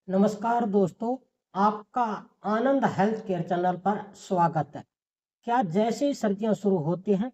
नमस्कार दोस्तों, आपका आनंद हेल्थ केयर चैनल पर स्वागत है। क्या जैसे ही सर्दियां शुरू होती हैं,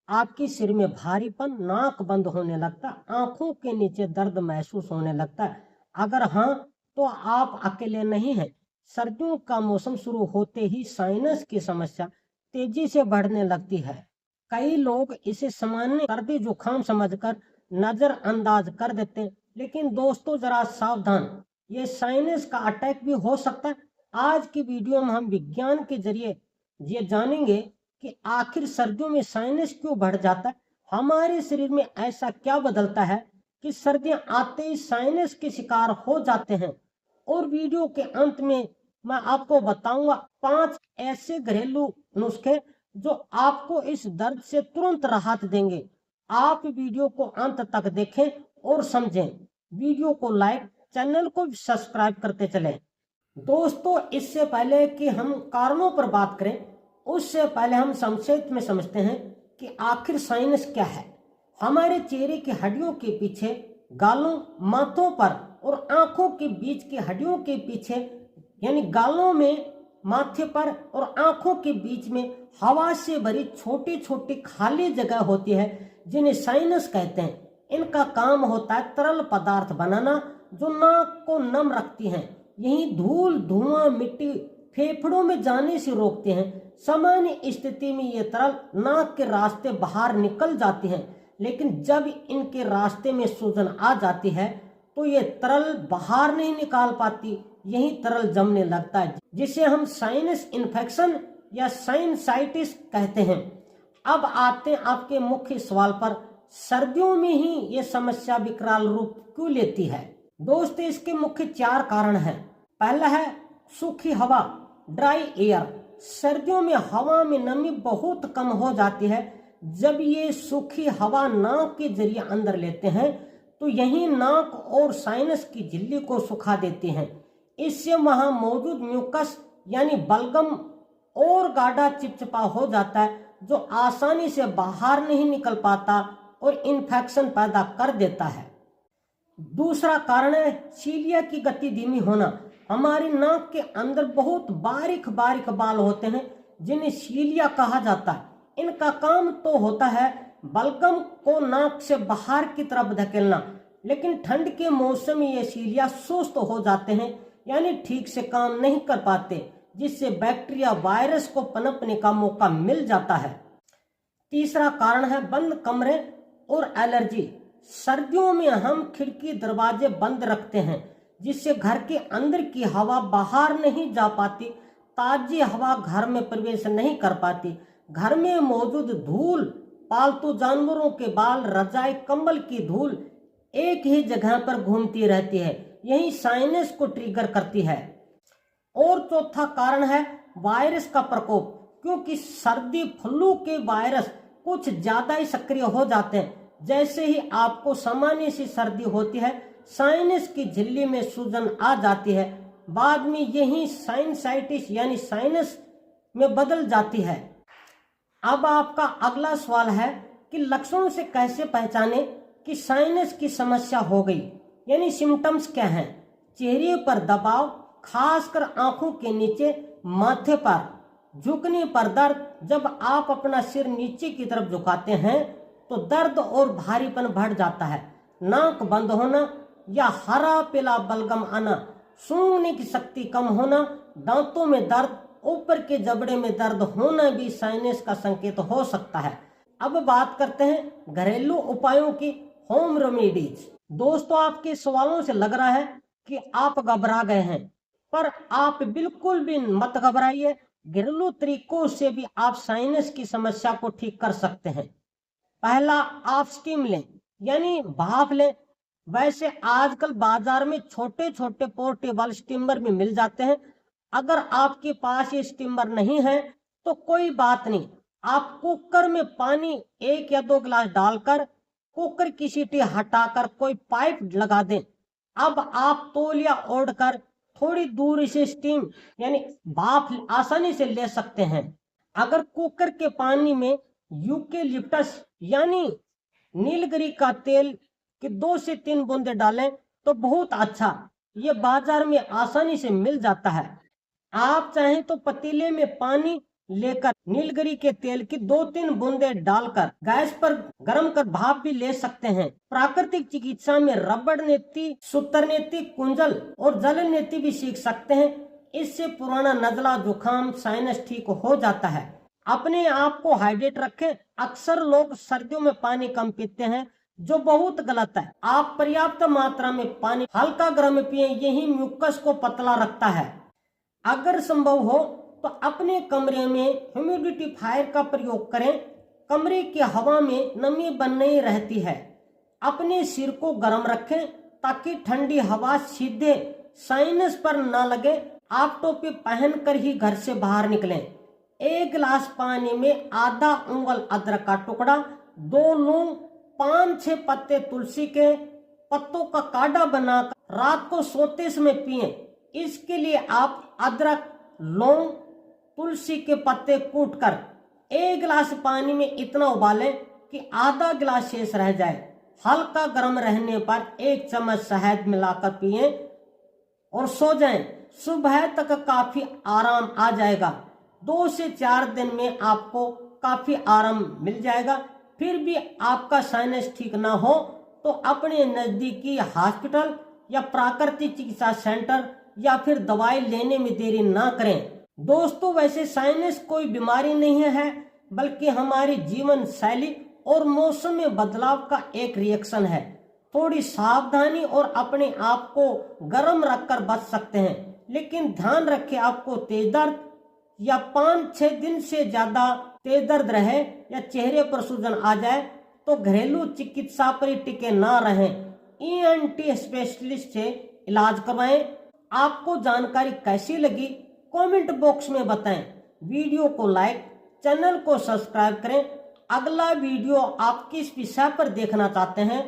आपके सिर में भारीपन, नाक बंद होने लगता, आंखों के नीचे दर्द महसूस होने लगता है? अगर हाँ, तो आप अकेले नहीं हैं। सर्दियों का मौसम शुरू होते ही साइनस की समस्या तेजी से बढ़ने लगती है। कई लोग इसे सामान्य सर्दी जुकाम समझकर नजरअंदाज कर देते हैं, लेकिन दोस्तों जरा सावधान, ये साइनस का अटैक भी हो सकता है। आज की वीडियो में हम विज्ञान के जरिए ये जानेंगे कि आखिर सर्दियों में साइनस क्यों बढ़ जाता है, हमारे शरीर में ऐसा क्या बदलता है कि सर्दियां आते ही साइनस के शिकार हो जाते हैं। और वीडियो के अंत में मैं आपको बताऊंगा 5 ऐसे घरेलू नुस्खे जो आपको इस दर्द से तुरंत राहत देंगे। आप वीडियो को अंत तक देखें और समझें। वीडियो को लाइक, चैनल को सब्सक्राइब करते चलें। दोस्तों, इससे पहले कि हम कारणों पर बात करें, उससे पहले हम संक्षेप में समझते हैं कि आखिर साइनस क्या है। हमारे चेहरे की हड्डियों के पीछे, गालों, माथों पर और आंखों के बीच की हड्डियों के पीछे, यानी गालों में, माथे पर और आंखों के बीच में हवा से भरी छोटी छोटी खाली जगह होती है, जिन्हें साइनस कहते हैं। इनका काम होता है तरल पदार्थ बनाना जो नाक को नम रखती हैं। यही धूल, धुआं, मिट्टी फेफड़ों में जाने से रोकते हैं। सामान्य स्थिति में ये तरल नाक के रास्ते बाहर निकल जाती हैं, लेकिन जब इनके रास्ते में सूजन आ जाती है तो ये तरल बाहर नहीं निकाल पाती। यही तरल जमने लगता है, जिसे हम साइनस इन्फेक्शन या साइनसाइटिस कहते हैं। अब आते हैं आपके मुख्य सवाल पर, सर्दियों में ही ये समस्या विकराल रूप क्यों लेती है। दोस्तों, इसके मुख्य 4 कारण हैं। पहला है सूखी हवा, ड्राई एयर। सर्दियों में हवा में नमी बहुत कम हो जाती है। जब ये सूखी हवा नाक के जरिए अंदर लेते हैं तो यही नाक और साइनस की झिल्ली को सुखा देते हैं। इससे वहां मौजूद म्यूकस यानी बलगम और गाढ़ा चिपचिपा हो जाता है, जो आसानी से बाहर नहीं निकल पाता और इन्फेक्शन पैदा कर देता है। दूसरा कारण है सीलिया की गति धीमी होना। हमारी नाक के अंदर बहुत बारीक बारीक बाल होते हैं, जिन्हें सीलिया कहा जाता है। इनका काम तो होता है बलगम को नाक से बाहर की तरफ धकेलना, लेकिन ठंड के मौसम में ये सीलिया सुस्त हो जाते हैं, यानी ठीक से काम नहीं कर पाते, जिससे बैक्टीरिया, वायरस को पनपने का मौका मिल जाता है। तीसरा कारण है बंद कमरे और एलर्जी। सर्दियों में हम खिड़की, दरवाजे बंद रखते हैं, जिससे घर के अंदर की हवा बाहर नहीं जा पाती। ताजी हवा घर में प्रवेश नहीं कर पाती। घर में मौजूद धूल, पालतू जानवरों के बाल, रजाई, कंबल की धूल एक ही जगह पर घूमती रहती है। यही साइनस को ट्रिगर करती है। और चौथा कारण है वायरस का प्रकोप, क्योंकि सर्दी फ्लू के वायरस कुछ ज्यादा ही सक्रिय हो जाते हैं। जैसे ही आपको सामान्य सी सर्दी होती है, साइनस की झिल्ली में सूजन आ जाती है। बाद में यही साइनसाइटिस यानी साइनस में बदल जाती है। अब आपका अगला सवाल है कि लक्षणों से कैसे पहचाने कि साइनस की समस्या हो गई, यानी सिम्टम्स क्या हैं। चेहरे पर दबाव, खासकर आंखों के नीचे, माथे पर, झुकने पर दर्द। जब आप अपना सिर नीचे की तरफ झुकाते हैं तो दर्द और भारीपन बढ़ जाता है। नाक बंद होना या हरा पीला बलगम आना, सूंघने की शक्ति कम होना, दांतों में दर्द, ऊपर के जबड़े में दर्द होना भी साइनस का संकेत हो सकता है। अब बात करते हैं घरेलू उपायों की, होम रेमेडीज। दोस्तों, आपके सवालों से लग रहा है कि आप घबरा गए हैं, पर आप बिल्कुल भी मत घबराइए। घरेलू तरीकों से भी आप साइनस की समस्या को ठीक कर सकते हैं। पहला, आप स्टीम लें, यानी भाप लें। वैसे आजकल बाजार में छोटे छोटे पोर्टेबल स्टीमर भी मिल जाते हैं। अगर आपके पास ये स्टीमर नहीं है तो कोई बात नहीं, आप कुकर में पानी 1 या 2 गिलास डालकर कुकर की सीटी हटाकर कोई पाइप लगा दें। अब आप तौलिया ओढ़कर थोड़ी दूर से स्टीम यानी भाप आसानी से ले सकते हैं। अगर कुकर के पानी में यूकेलिप्टस यानी नीलगिरी का तेल की 2 से 3 बूंदे डालें तो बहुत अच्छा। ये बाजार में आसानी से मिल जाता है। आप चाहें तो पतीले में पानी लेकर नीलगिरी के तेल की 2-3 बूंदे डालकर गैस पर गर्म कर भाप भी ले सकते हैं। प्राकृतिक चिकित्सा में रबड़ नीति, सूत्र नीति, कुंजल और जल नीति भी सीख सकते हैं। इससे पुराना नजला, जुकाम, साइनस ठीक हो जाता है। अपने आप को हाइड्रेट रखें। अक्सर लोग सर्दियों में पानी कम पीते हैं, जो बहुत गलत है। आप पर्याप्त मात्रा में पानी हल्का गर्म पिए, यही म्यूकस को पतला रखता है। अगर संभव हो तो अपने कमरे में ह्यूमिडिफायर का प्रयोग करें। कमरे की हवा में नमी बनी रहती है। अपने सिर को गर्म रखें ताकि ठंडी हवा सीधे साइनस पर न लगे। आप टोपी पहनकर ही घर से बाहर निकलें। 1 गिलास पानी में आधा उंगल अदरक का टुकड़ा, 2 लौंग, 5-6 पत्ते तुलसी के पत्तों का काढ़ा बनाकर रात को सोते समय पिएं। इसके लिए आप अदरक, लौंग, तुलसी के पत्ते कूटकर 1 गिलास पानी में इतना उबालें कि आधा गिलास शेष रह जाए। हल्का गर्म रहने पर 1 चम्मच शहद मिलाकर पिएं और सो जाएं। सुबह तक काफी आराम आ जाएगा। 2 से 4 दिन में आपको काफी आराम मिल जाएगा। फिर भी आपका साइनस ठीक ना हो तो अपने नजदीकी हॉस्पिटल या प्राकृतिक चिकित्सा सेंटर या फिर दवाई लेने में देरी ना करें। दोस्तों, वैसे साइनस कोई बीमारी नहीं है, बल्कि हमारी जीवन शैली और मौसम में बदलाव का एक रिएक्शन है। थोड़ी सावधानी और अपने आप को गर्म रखकर बच सकते हैं। लेकिन ध्यान रखें, आपको तेज दर्द या 5-6 दिन से ज्यादा तेज दर्द रहे या चेहरे पर सूजन आ जाए तो घरेलू चिकित्सा पर टिके ना रहें। ENT स्पेशलिस्ट से इलाज करवाएं। आपको जानकारी कैसी लगी कमेंट बॉक्स में बताएं। वीडियो को लाइक, चैनल को सब्सक्राइब करें। अगला वीडियो आप किस विषय पर देखना चाहते हैं,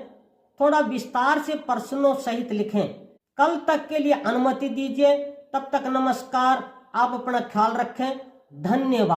थोड़ा विस्तार से प्रश्नों सहित लिखें। कल तक के लिए अनुमति दीजिए। तब तक नमस्कार। आप अपना ख्याल रखें। धन्यवाद।